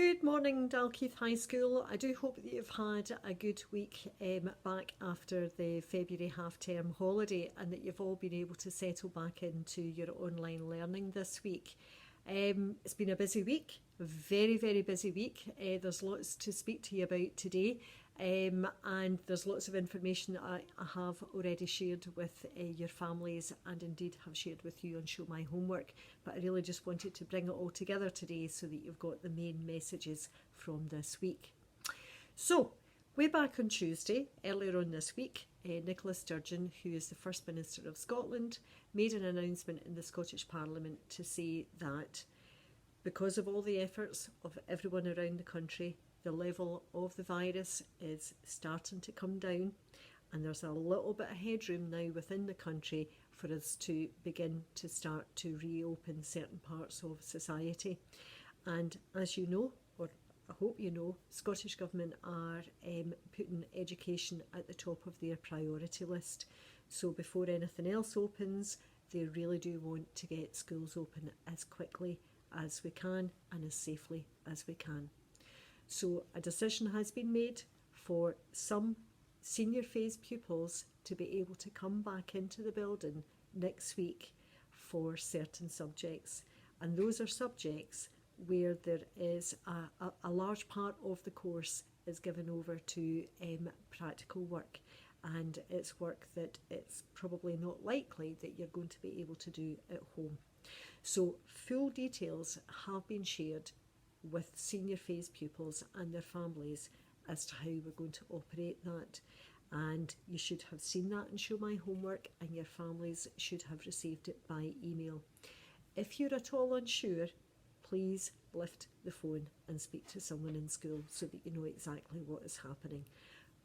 Good morning, Dalkeith High School. I do hope that you've had a good week back after the February half-term holiday and that you've all been able to settle back into your online learning this week. It's been a busy week, a very, very busy week. There's lots to speak to you about today. And there's lots of information that I have already shared with your families and indeed have shared with you on Show My Homework. But I really just wanted to bring it all together today so that you've got the main messages from this week. So, way back on Tuesday, earlier on this week, Nicola Sturgeon, who is the First Minister of Scotland, made an announcement in the Scottish Parliament to say that because of all the efforts of everyone around the country, the level of the virus is starting to come down and there's a little bit of headroom now within the country for us to begin to start to reopen certain parts of society. And as you know, or I hope you know, Scottish Government are putting education at the top of their priority list. So before anything else opens, they really do want to get schools open as quickly as we can and as safely as we can. So a decision has been made for some senior phase pupils to be able to come back into the building next week for certain subjects. And those are subjects where there is a large part of the course is given over to practical work. And it's work that it's probably not likely that you're going to be able to do at home. So full details have been shared with senior phase pupils and their families as to how we're going to operate that. And you should have seen that in Show My Homework and your families should have received it by email. If you're at all unsure, please lift the phone and speak to someone in school so that you know exactly what is happening.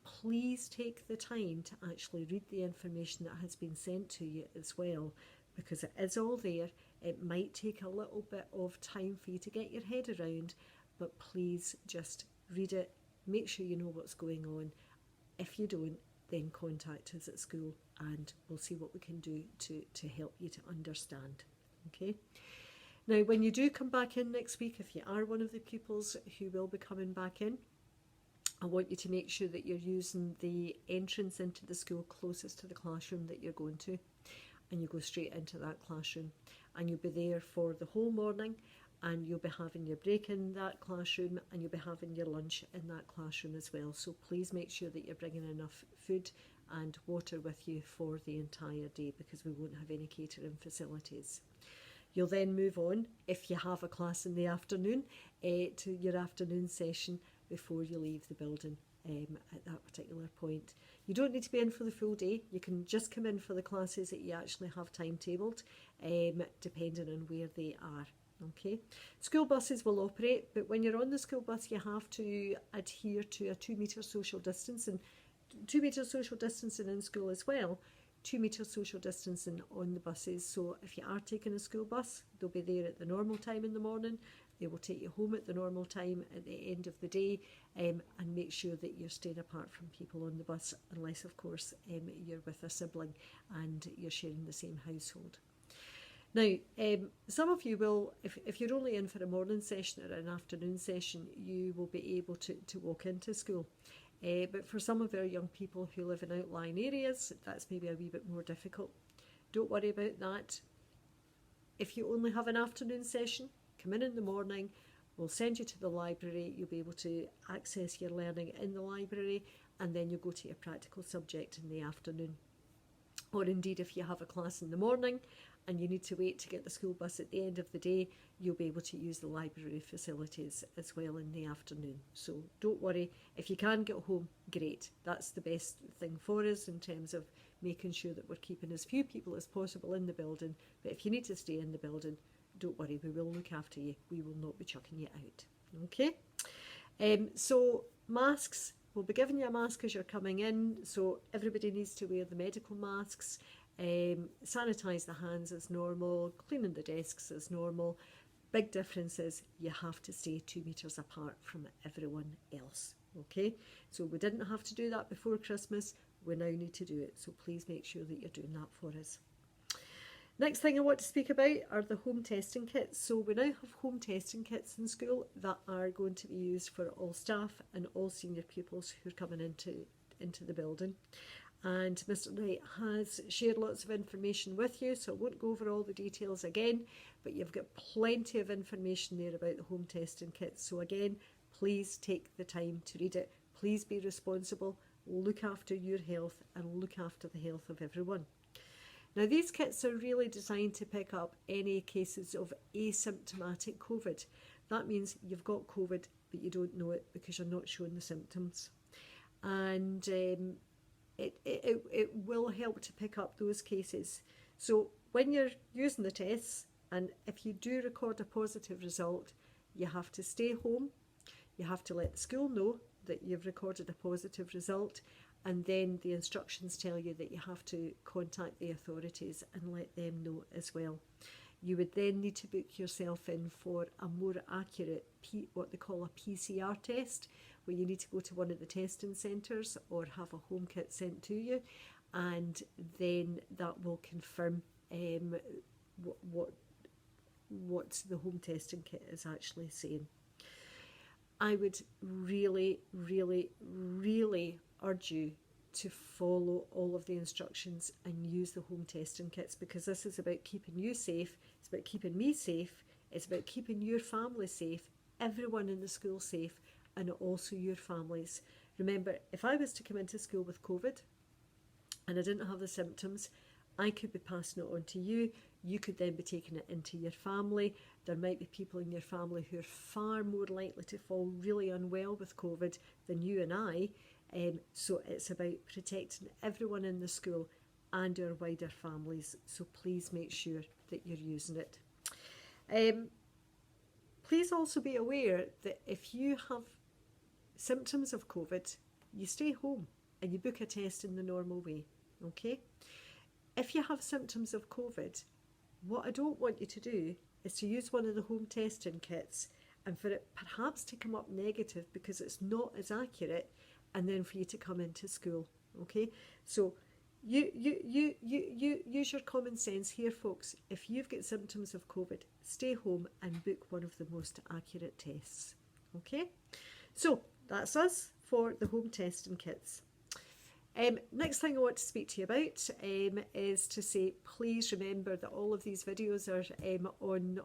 Please take the time to actually read the information that has been sent to you as well, because it is all there. It might take a little bit of time for you to get your head around, but please just read it, make sure you know what's going on. If you don't, then contact us at school and we'll see what we can do to help you to understand. Okay? Now, when you do come back in next week, if you are one of the pupils who will be coming back in, I want you to make sure that you're using the entrance into the school closest to the classroom that you're going to, and you go straight into that classroom. And you'll be there for the whole morning and you'll be having your break in that classroom and you'll be having your lunch in that classroom as well. So please make sure that you're bringing enough food and water with you for the entire day because we won't have any catering facilities. You'll then move on, if you have a class in the afternoon, to your afternoon session before you leave the building at that particular point. You don't need to be in for the full day. You can just come in for the classes that you actually have timetabled, depending on where they are. Okay. School buses will operate, but when you're on the school bus, you have to adhere to a 2 metre social distancing, 2 metre social distancing in school as well. 2 metre social distancing on the buses. So if you are taking a school bus, they'll be there at the normal time in the morning. They will take you home at the normal time at the end of the day, and make sure that you're staying apart from people on the bus, unless of course you're with a sibling and you're sharing the same household. Now, some of you will, if you're only in for a morning session or an afternoon session, you will be able to walk into school. But for some of our young people who live in outlying areas, that's maybe a wee bit more difficult. Don't worry about that. If you only have an afternoon session, come in the morning, we'll send you to the library, you'll be able to access your learning in the library, and then you'll go to your practical subject in the afternoon. Or indeed, if you have a class in the morning and you need to wait to get the school bus at the end of the day, you'll be able to use the library facilities as well in the afternoon. So don't worry, if you can get home, great. That's the best thing for us in terms of making sure that we're keeping as few people as possible in the building. But if you need to stay in the building, don't worry, we will look after you. We will not be chucking you out. Okay? So masks, we'll be giving you a mask as you're coming in. So everybody needs to wear the medical masks. Sanitize the hands as normal. Cleaning the desks as normal. Big difference is you have to stay 2 metres apart from everyone else. Okay? So we didn't have to do that before Christmas. We now need to do it. So please make sure that you're doing that for us. Next thing I want to speak about are the home testing kits. So we now have home testing kits in school that are going to be used for all staff and all senior pupils who are coming into the building. And Mr. Knight has shared lots of information with you, so I won't go over all the details again, but you've got plenty of information there about the home testing kits. So again, please take the time to read it. Please be responsible, look after your health and look after the health of everyone. Now, these kits are really designed to pick up any cases of asymptomatic COVID. That means you've got COVID, but you don't know it because you're not showing the symptoms. And it will help to pick up those cases. So when you're using the tests, and if you do record a positive result, you have to stay home. You have to let the school know that you've recorded a positive result, and then the instructions tell you that you have to contact the authorities and let them know as well. You would then need to book yourself in for a more accurate, what they call a PCR test, where you need to go to one of the testing centres or have a home kit sent to you, and then that will confirm what the home testing kit is actually saying. I would really, really, really urge you to follow all of the instructions and use the home testing kits, because this is about keeping you safe, it's about keeping me safe, it's about keeping your family safe, everyone in the school safe, and also your families. Remember, if I was to come into school with COVID and I didn't have the symptoms, I could be passing it on to you. You could then be taking it into your family. There might be people in your family who are far more likely to fall really unwell with COVID than you and I. So it's about protecting everyone in the school and our wider families. So please make sure that you're using it. Please also be aware that if you have symptoms of COVID, you stay home and you book a test in the normal way, okay? If you have symptoms of COVID, what I don't want you to do is to use one of the home testing kits and for it perhaps to come up negative because it's not as accurate, and then for you to come into school, okay? So you use your common sense here, folks. If you've got symptoms of COVID, stay home and book one of the most accurate tests, okay? So that's us for the home testing kits. Next thing I want to speak to you about is to say, please remember that all of these videos are on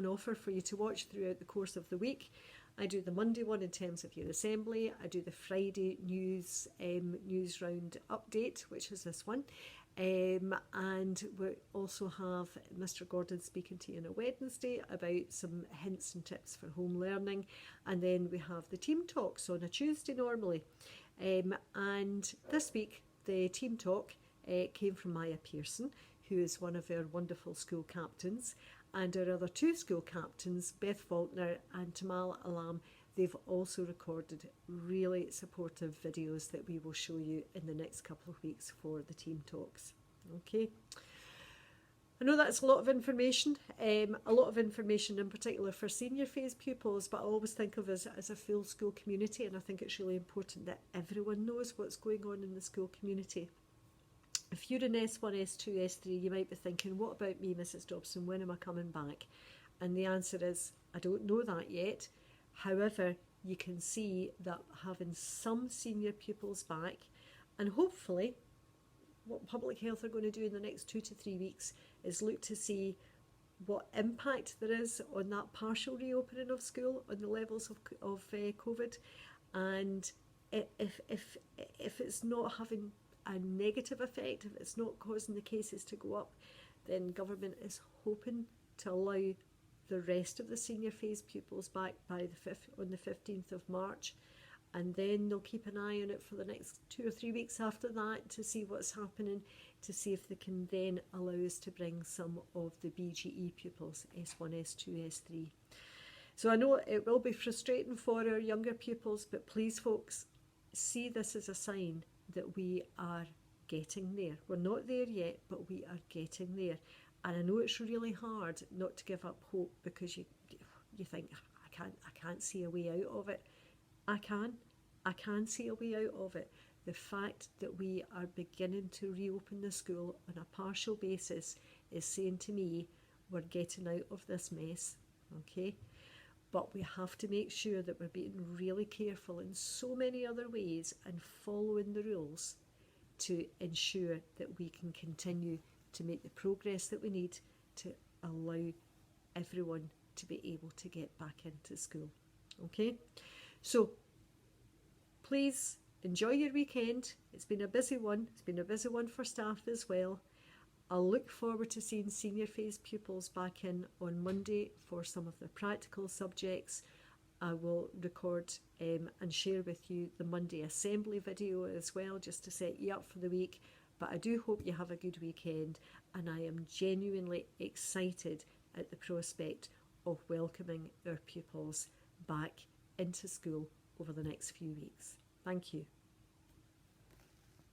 offer for you to watch throughout the course of the week. I do the Monday one in terms of your assembly. I do the Friday news round update, which is this one. And we also have Mr. Gordon speaking to you on a Wednesday about some hints and tips for home learning. And then we have the team talks on a Tuesday normally. And this week, the team talk came from Maya Pearson, who is one of our wonderful school captains. And our other two school captains, Beth Faulkner and Tamal Alam, they've also recorded really supportive videos that we will show you in the next couple of weeks for the team talks. Okay. I know that's a lot of information in particular for senior phase pupils, but I always think of us as a full school community, and I think it's really important that everyone knows what's going on in the school community. If you're in S1, S2, S3, you might be thinking, what about me, Mrs. Dobson? When am I coming back? And the answer is, I don't know that yet. However, you can see that having some senior pupils back, and hopefully what Public Health are going to do in the next 2 to 3 weeks is look to see what impact there is on that partial reopening of school on the levels of COVID. And if it's not having a negative effect, if it's not causing the cases to go up, then government is hoping to allow the rest of the senior phase pupils back by on the 15th of March, and then they'll keep an eye on it for the next 2 or 3 weeks after that to see what's happening, to see if they can then allow us to bring some of the BGE pupils, S1, S2, S3. So I know it will be frustrating for our younger pupils, but please folks, see this as a sign that we are getting there. We're not there yet, but we are getting there. And I know it's really hard not to give up hope, because you think, I can't see a way out of it. I can see a way out of it. the fact that we are beginning to reopen the school on a partial basis is saying to me, we're getting out of this mess, okay? But we have to make sure that we're being really careful in so many other ways and following the rules to ensure that we can continue to make the progress that we need to allow everyone to be able to get back into school. Okay, so please enjoy your weekend. It's been a busy one. It's been a busy one for staff as well. I'll look forward to seeing senior phase pupils back in on Monday for some of the practical subjects. I will record and share with you the Monday assembly video as well, just to set you up for the week. But I do hope you have a good weekend, and I am genuinely excited at the prospect of welcoming our pupils back into school over the next few weeks. Thank you.